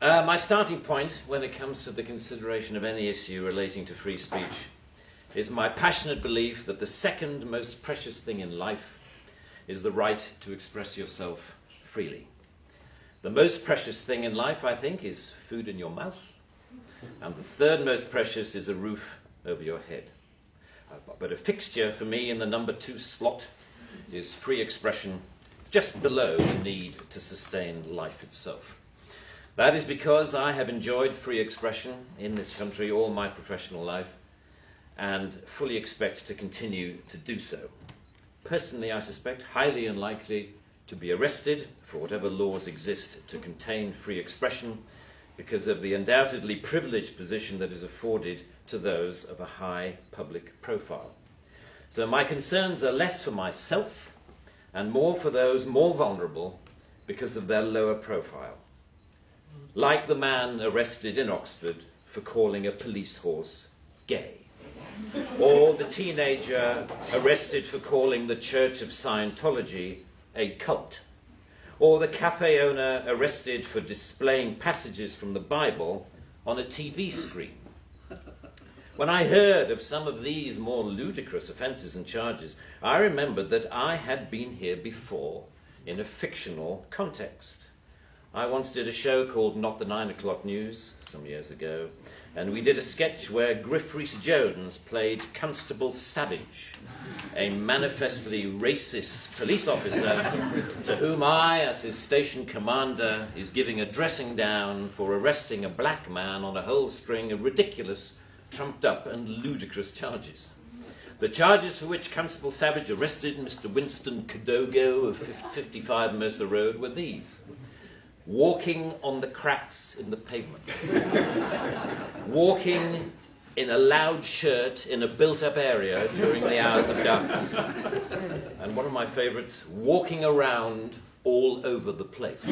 My starting point when it comes to the consideration of any issue relating to free speech is my passionate belief that the second most precious thing in life is the right to express yourself freely. The most precious thing in life, I think, is food in your mouth, and the third most precious is a roof over your head. But a fixture for me in the number 2 slot is free expression, just below the need to sustain life itself. That is because I have enjoyed free expression in this country all my professional life and fully expect to continue to do so. Personally, I suspect highly unlikely to be arrested for whatever laws exist to contain free expression because of the undoubtedly privileged position that is afforded to those of a high public profile. So my concerns are less for myself and more for those more vulnerable because of their lower profile. Like the man arrested in Oxford for calling a police horse gay, or the teenager arrested for calling the Church of Scientology a cult, or the cafe owner arrested for displaying passages from the Bible on a TV screen. When I heard of some of these more ludicrous offences and charges, I remembered that I had been here before in a fictional context. I once did a show called Not the 9 O'Clock News some years ago, and we did a sketch where Griff Rhys-Jones played Constable Savage, a manifestly racist police officer to whom I, as his station commander, is giving a dressing down for arresting a black man on a whole string of ridiculous, trumped-up and ludicrous charges. The charges for which Constable Savage arrested Mr. Winston Kadogo of 55 Mercer Road were these: walking on the cracks in the pavement, walking in a loud shirt in a built-up area during the hours of darkness, and one of my favourites, walking around all over the place.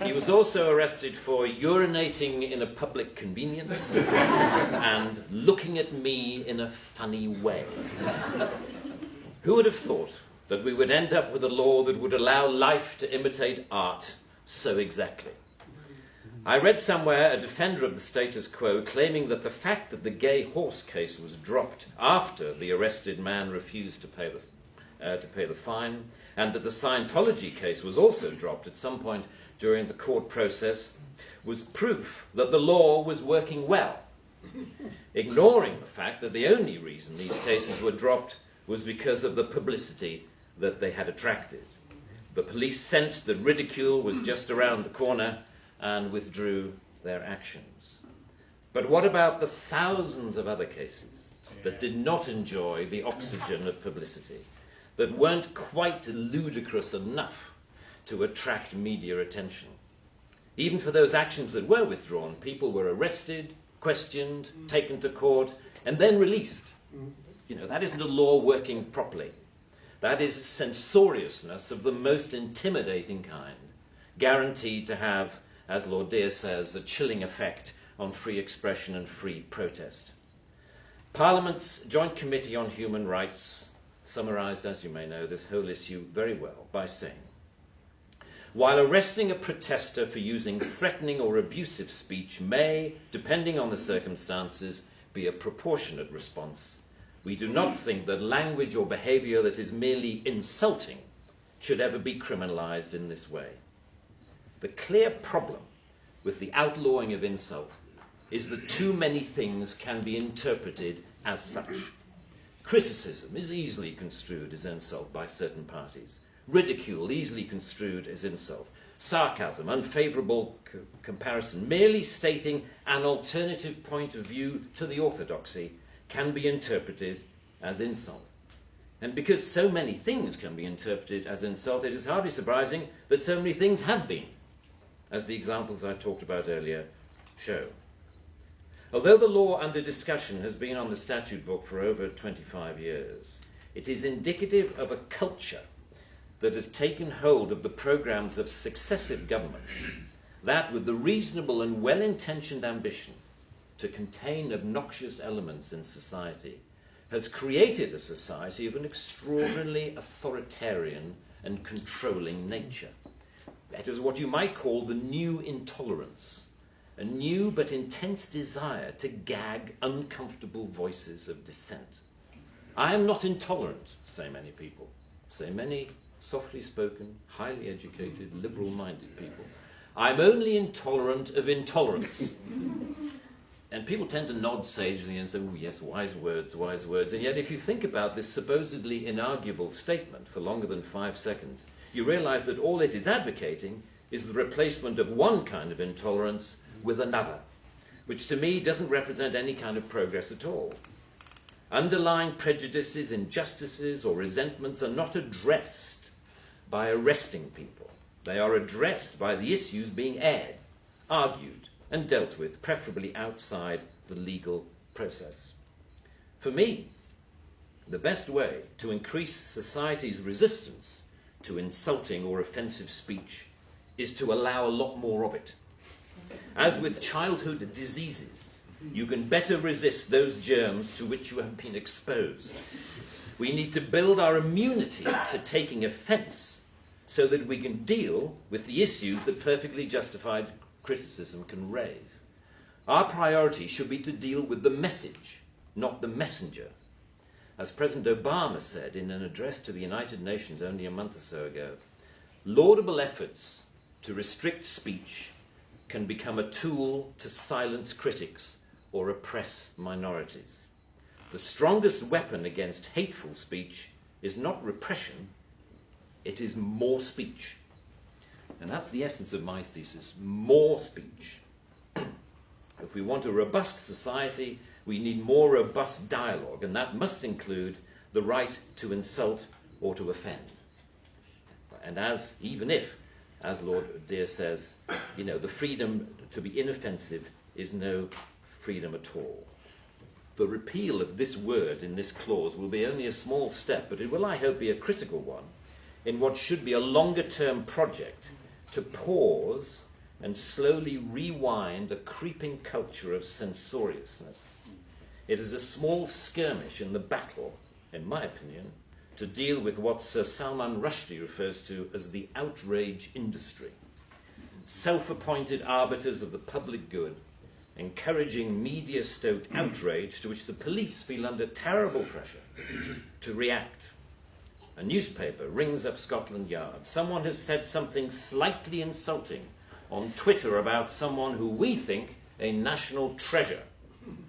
He was also arrested for urinating in a public convenience and looking at me in a funny way. Who would have thought that we would end up with a law that would allow life to imitate art so exactly? I read somewhere a defender of the status quo claiming that the fact that the gay horse case was dropped after the arrested man refused to pay the fine, and that the Scientology case was also dropped at some point during the court process, was proof that the law was working well, ignoring the fact that the only reason these cases were dropped was because of the publicity that they had attracted. The police sensed that ridicule was just around the corner and withdrew their actions. But what about the thousands of other cases that did not enjoy the oxygen of publicity, that weren't quite ludicrous enough to attract media attention? Even for those actions that were withdrawn, people were arrested, questioned, taken to court, and then released. You know, that isn't a law working properly. That is censoriousness of the most intimidating kind, guaranteed to have, as Lord Dear says, a chilling effect on free expression and free protest. Parliament's Joint Committee on Human Rights summarised, as you may know, this whole issue very well by saying, while arresting a protester for using threatening or abusive speech may, depending on the circumstances, be a proportionate response, we do not think that language or behaviour that is merely insulting should ever be criminalised in this way. The clear problem with the outlawing of insult is that too many things can be interpreted as such. Criticism is easily construed as insult by certain parties. Ridicule easily construed as insult. Sarcasm, unfavourable comparison, merely stating an alternative point of view to the orthodoxy can be interpreted as insult. And because so many things can be interpreted as insult, it is hardly surprising that so many things have been, as the examples I talked about earlier show. Although the law under discussion has been on the statute book for over 25 years, it is indicative of a culture that has taken hold of the programmes of successive governments, that with the reasonable and well-intentioned ambition to contain obnoxious elements in society, has created a society of an extraordinarily authoritarian and controlling nature. echoes what you might call the new intolerance, a new but intense desire to gag uncomfortable voices of dissent. I am not intolerant, say many people, say many softly spoken, highly educated, liberal-minded people. I'm only intolerant of intolerance. And people tend to nod sagely and say, oh yes, wise words, wise words. And yet if you think about this supposedly inarguable statement for longer than 5 seconds, you realize that all it is advocating is the replacement of one kind of intolerance with another, which to me doesn't represent any kind of progress at all. Underlying prejudices, injustices, or resentments are not addressed by arresting people. They are addressed by the issues being aired, argued, and dealt with, preferably outside the legal process. For me, the best way to increase society's resistance to insulting or offensive speech is to allow a lot more of it. As with childhood diseases, you can better resist those germs to which you have been exposed. We need to build our immunity to taking offence so that we can deal with the issues that perfectly justified criticism can raise. Our priority should be to deal with the message, not the messenger. As President Obama said in an address to the United Nations only a month or so ago, laudable efforts to restrict speech can become a tool to silence critics or oppress minorities. The strongest weapon against hateful speech is not repression, it is more speech. And that's the essence of my thesis, more speech. If we want a robust society, we need more robust dialogue, and that must include the right to insult or to offend. And even if, as Lord Dear says, the freedom to be inoffensive is no freedom at all. The repeal of this word in this clause will be only a small step, but it will, I hope, be a critical one in what should be a longer-term project to pause and slowly rewind a creeping culture of censoriousness. It is a small skirmish in the battle, in my opinion, to deal with what Sir Salman Rushdie refers to as the outrage industry. Self-appointed arbiters of the public good, encouraging media-stoked outrage to which the police feel under terrible pressure to react. A newspaper rings up Scotland Yard. Someone has said something slightly insulting on Twitter about someone who we think a national treasure.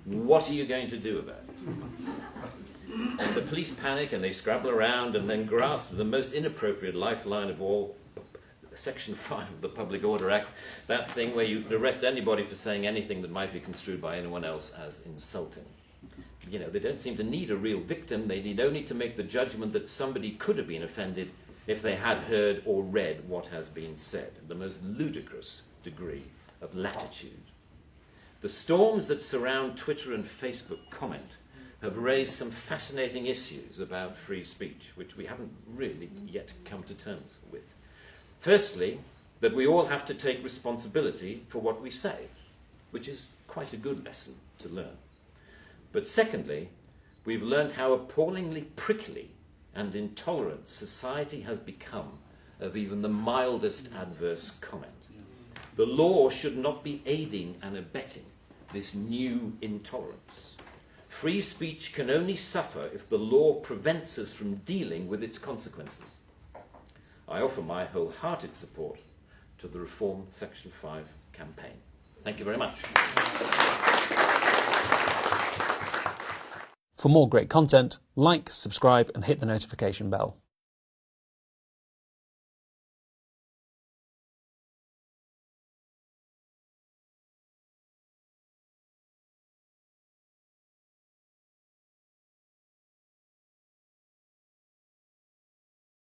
What are you going to do about it? And the police panic and they scrabble around and then grasp the most inappropriate lifeline of all, Section 5 of the Public Order Act, that thing where you arrest anybody for saying anything that might be construed by anyone else as insulting. They don't seem to need a real victim. They need only to make the judgment that somebody could have been offended if they had heard or read what has been said. The most ludicrous degree of latitude. The storms that surround Twitter and Facebook comment have raised some fascinating issues about free speech, which we haven't really yet come to terms with. Firstly, that we all have to take responsibility for what we say, which is quite a good lesson to learn. But secondly, we've learned how appallingly prickly and intolerant society has become of even the mildest adverse comment. The law should not be aiding and abetting this new intolerance. Free speech can only suffer if the law prevents us from dealing with its consequences. I offer my wholehearted support to the Reform Section 5 campaign. Thank you very much. For more great content, like, subscribe and hit the notification bell.